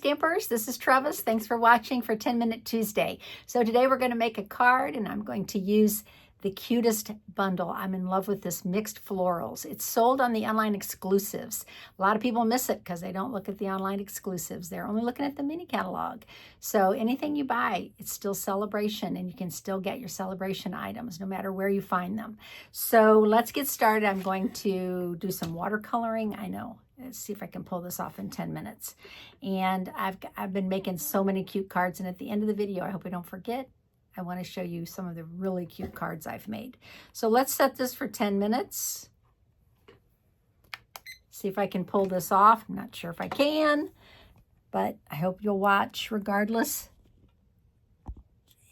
Stampers, this is Trevis. Thanks for watching for 10 Minute Tuesday. So today we're going to make a card and I'm going to use the cutest bundle. I'm in love with this Mixed Florals. It's sold on the online exclusives. A lot of people miss it because they don't look at the online exclusives. They're only looking at the mini catalog. So anything you buy, it's still celebration and you can still get your celebration items no matter where you find them. So let's get started. I'm going to do some watercoloring. I know. Let's see if I can pull this off in 10 minutes. And I've been making so many cute cards, and at the end of the video, I hope I don't forget, I want to show you some of the really cute cards I've made. So let's set this for 10 minutes. See if I can pull this off. I'm not sure if I can, but I hope you'll watch regardless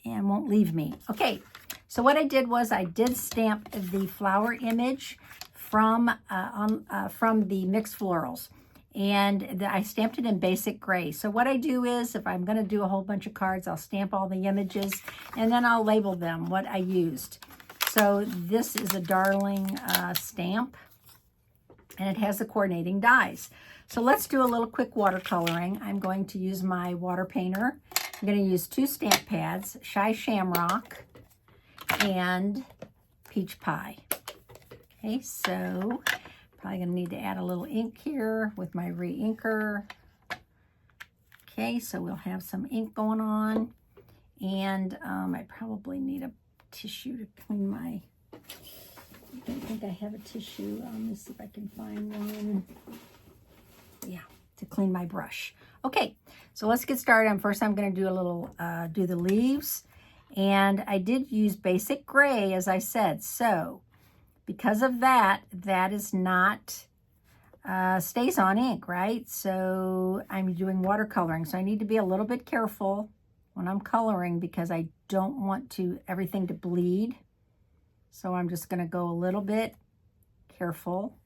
and won't leave me. Okay, so what I did was I did stamp the flower image from the Mixed Florals, and I stamped it in basic gray. So what I do is, if I'm going to do a whole bunch of cards, I'll stamp all the images and then I'll label them what I used. So this is a darling stamp, and it has the coordinating dies. So let's do a little quick watercoloring. I'm going to use my water painter. I'm going to use 2 stamp pads, Shy Shamrock and Peach Pie. Okay, so probably going to need to add a little ink here with my re-inker. Okay, so we'll have some ink going on. And I probably need a tissue to clean my... I don't think I have a tissue. Let me see if I can find one. Yeah, to clean my brush. Okay, so let's get started. First, I'm going to do a little, do the leaves. And I did use basic gray, as I said, so... because of that, that is not, stays on ink, right? So I'm doing watercoloring. So I need to be a little bit careful when I'm coloring because I don't want everything to bleed. So I'm just gonna go a little bit careful.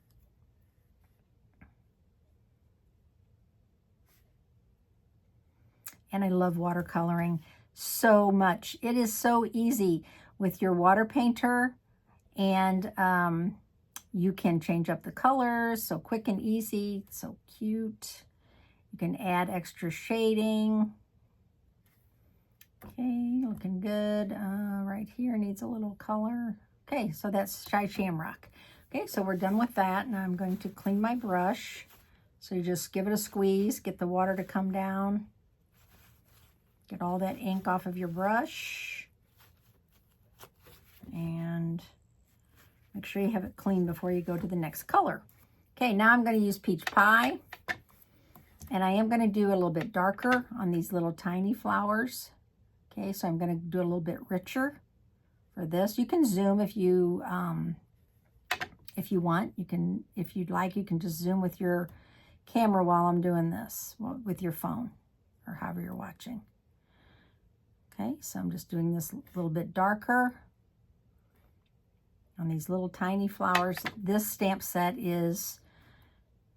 And I love watercoloring so much. It is so easy with your water painter. And you can change up the colors, so quick and easy, so cute. You can add extra shading. Okay, looking good. Right here needs a little color. Okay, so that's Shy Shamrock. Okay, so we're done with that. Now I'm going to clean my brush. So you just give it a squeeze, get the water to come down. Get all that ink off of your brush. And make sure you have it clean before you go to the next color. Okay, now I'm going to use Peach Pie. And I am going to do a little bit darker on these little tiny flowers. Okay, so I'm going to do a little bit richer for this. You can zoom if you want. You can, if you'd like, you can just zoom with your camera while I'm doing this, with your phone or however you're watching. Okay, so I'm just doing this a little bit darker on these little tiny flowers. This stamp set is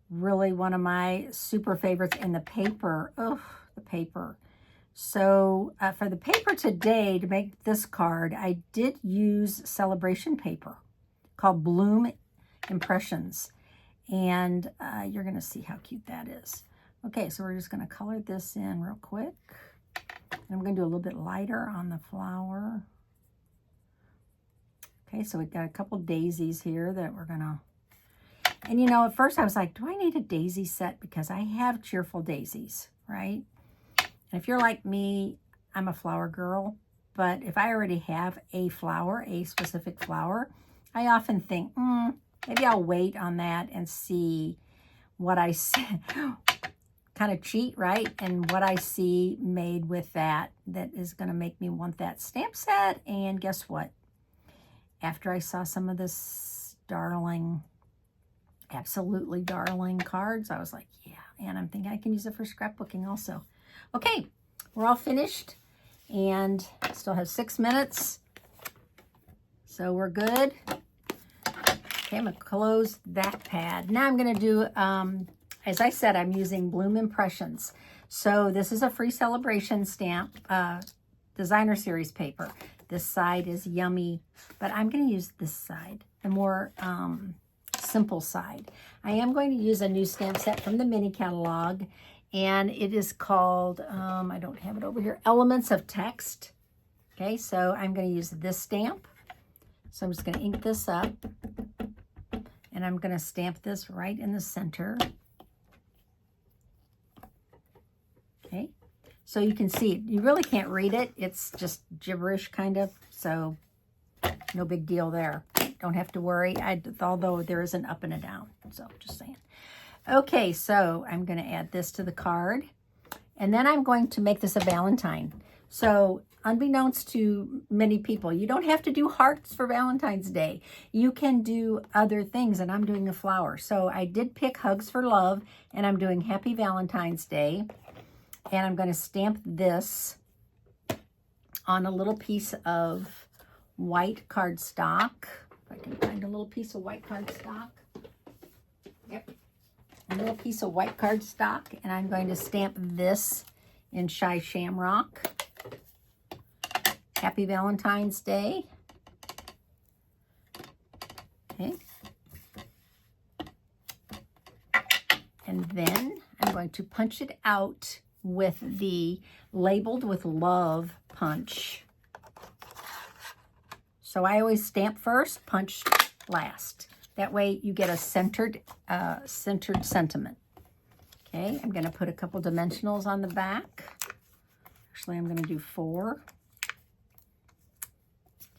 really one of my super favorites. And the paper, oh, the paper. So for the paper today, to make this card, I did use celebration paper called Bloom Impressions. And you're going to see how cute that is. Okay, so we're just going to color this in real quick. I'm going to do a little bit lighter on the flower. Okay, so we've got a couple daisies here that we're gonna, and you know, at first I was like, do I need a daisy set? Because I have cheerful daisies, right? And if you're like me, I'm a flower girl, but if I already have a flower, a specific flower, I often think, maybe I'll wait on that and see what I see, kind of cheat, right? And what I see made with that is gonna make me want that stamp set. And guess what? After I saw some of this darling, absolutely darling cards, I was like, yeah, and I'm thinking I can use it for scrapbooking also. Okay, we're all finished and still have 6 minutes. So we're good. Okay, I'm gonna close that pad. Now I'm gonna do, as I said, I'm using Bloom Impressions. So this is a free celebration stamp, designer series paper. This side is yummy, but I'm going to use this side, the more simple side. I am going to use a new stamp set from the mini catalog, And it is called, I don't have it over here, Elements of Text. Okay, so I'm going to use this stamp. So I'm just going to ink this up. And I'm going to stamp this right in the center. Okay, so you can see, you really can't read it. It's just gibberish kind of, so no big deal there. Don't have to worry, although there is an up and a down, so just saying. Okay, so I'm going to add this to the card. And then I'm going to make this a Valentine. So unbeknownst to many people, you don't have to do hearts for Valentine's Day. You can do other things, and I'm doing a flower. So I did pick Hugs for Love, and I'm doing Happy Valentine's Day. And I'm going to stamp this on a little piece of white cardstock. If I can find a little piece of white cardstock. Yep. A little piece of white cardstock, and I'm going to stamp this in Shy Shamrock. Happy Valentine's Day. Okay. And then I'm going to punch it out with the Labeled with Love punch. So I always stamp first, punch last. That way you get a centered sentiment. Okay, I'm going to put a couple dimensionals on the back. Actually, I'm going to do 4.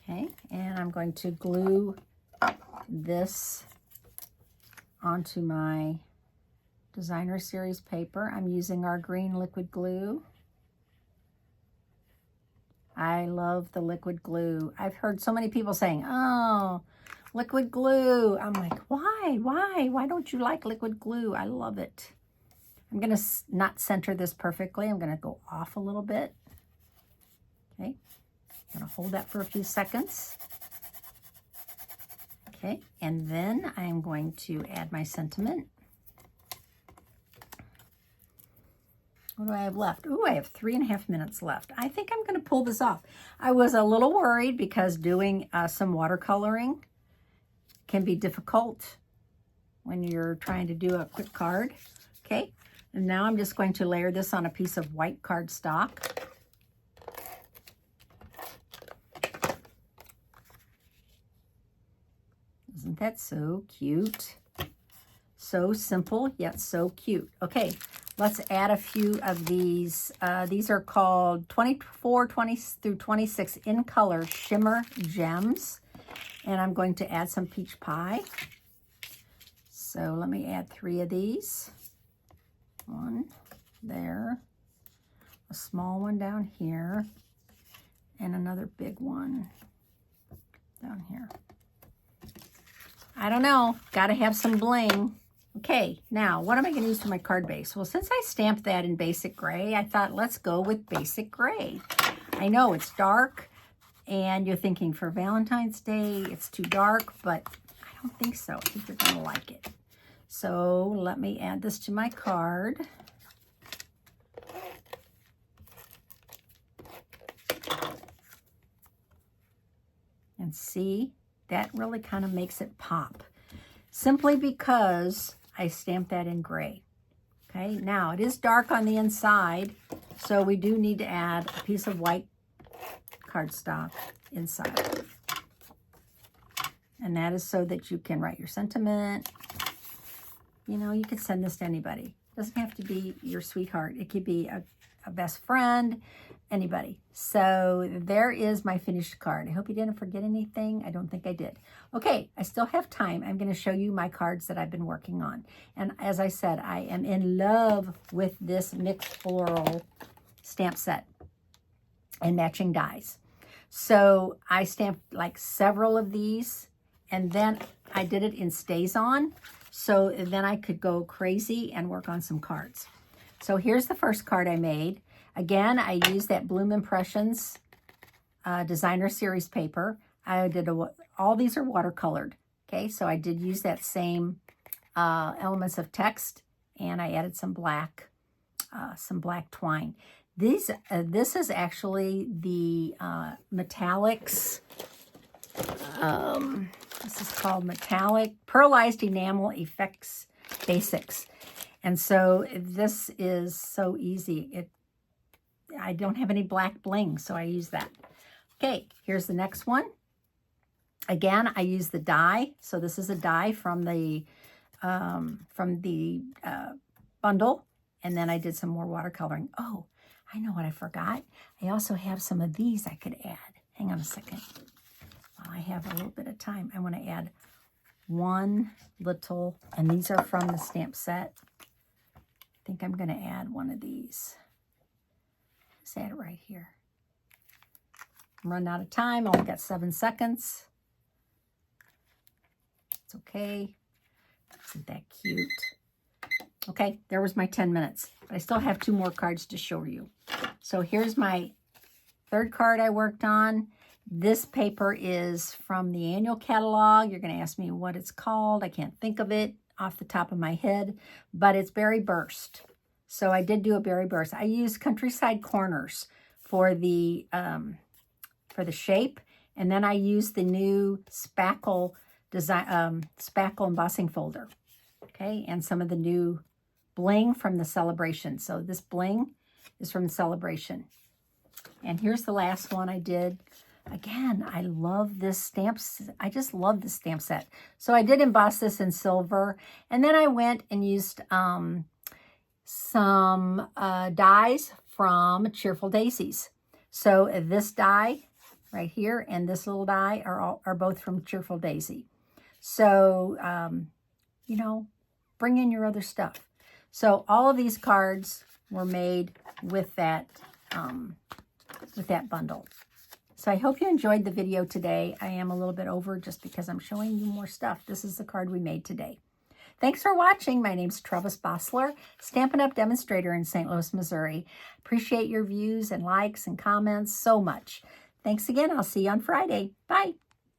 Okay, and I'm going to glue this onto my Designer Series paper. I'm using our green liquid glue. I love the liquid glue. I've heard so many people saying, oh, liquid glue. I'm like, why? Why don't you like liquid glue? I love it. I'm going to not center this perfectly. I'm going to go off a little bit. Okay. I'm going to hold that for a few seconds. Okay. And then I'm going to add my sentiment. What do I have left? Ooh, I have 3.5 minutes left. I think I'm going to pull this off. I was a little worried because doing some watercoloring can be difficult when you're trying to do a quick card. Okay, and now I'm just going to layer this on a piece of white cardstock. Isn't that so cute? So simple, yet so cute. Okay, let's add a few of these. These are called 24, 20 through 26 InColor Shimmer Gems. And I'm going to add some peach pie. So let me add 3 of these. 1 there, a small one down here, and another big one down here. I don't know, gotta have some bling. Okay, now what am I gonna use for my card base? Well, since I stamped that in basic gray, I thought let's go with basic gray. I know it's dark, and you're thinking for Valentine's Day, it's too dark, but I don't think so. I think you're gonna like it. So let me add this to my card. And see, that really kind of makes it pop. Simply because I stamped that in gray. Okay, now it is dark on the inside, so we do need to add a piece of white cardstock inside. And that is so that you can write your sentiment. You know, you could send this to anybody. It doesn't have to be your sweetheart. It could be a best friend, anybody. So there is my finished card. I hope you didn't forget anything. I don't think I did. Okay, I still have time. I'm going to show you my cards that I've been working on. And as I said, I am in love with this Mixed Floral stamp set and matching dies. So I stamped like several of these, and then I did it in Stays On. So then I could go crazy and work on some cards. So here's the first card I made. Again, I used that Bloom Impressions Designer Series paper. I did all these are watercolored. Okay, so I did use that same Elements of Text, and I added some black twine. This is actually the Metallics. This is called Metallic Pearlized Enamel Effects Basics. And so this is so easy. I don't have any black bling, so I use that. Okay, here's the next one. Again, I use the die. So this is a die from the bundle. And then I did some more watercoloring. Oh, I know what I forgot. I also have some of these I could add. Hang on a second. While I have a little bit of time, I want to add one little, and these are from the stamp set. I think I'm going to add one of these. Let's add it right here. I'm running out of time. Only got 7 seconds. It's okay. Isn't that cute? Okay, there was my 10 minutes. But I still have 2 more cards to show you. So here's my 3rd card I worked on. This paper is from the annual catalog. You're going to ask me what it's called. I can't think of it off the top of my head, but it's Berry Burst. So I did do a Berry Burst. I used Countryside Corners for the shape, and then I used the new spackle design, spackle embossing folder. Okay, and some of the new bling from the Celebration. So this bling is from the Celebration. And here's the last one I did. Again, I love this stamp. I just love this stamp set. So I did emboss this in silver. And then I went and used some dies from Cheerful Daisies. So this die right here and this little die are both from Cheerful Daisy. So, you know, bring in your other stuff. So all of these cards were made with that bundle. So I hope you enjoyed the video today. I am a little bit over just because I'm showing you more stuff. This is the card we made today. Thanks for watching. My name's Trevis Bossler, Stampin' Up! Demonstrator in St. Louis, Missouri. Appreciate your views and likes and comments so much. Thanks again. I'll see you on Friday. Bye.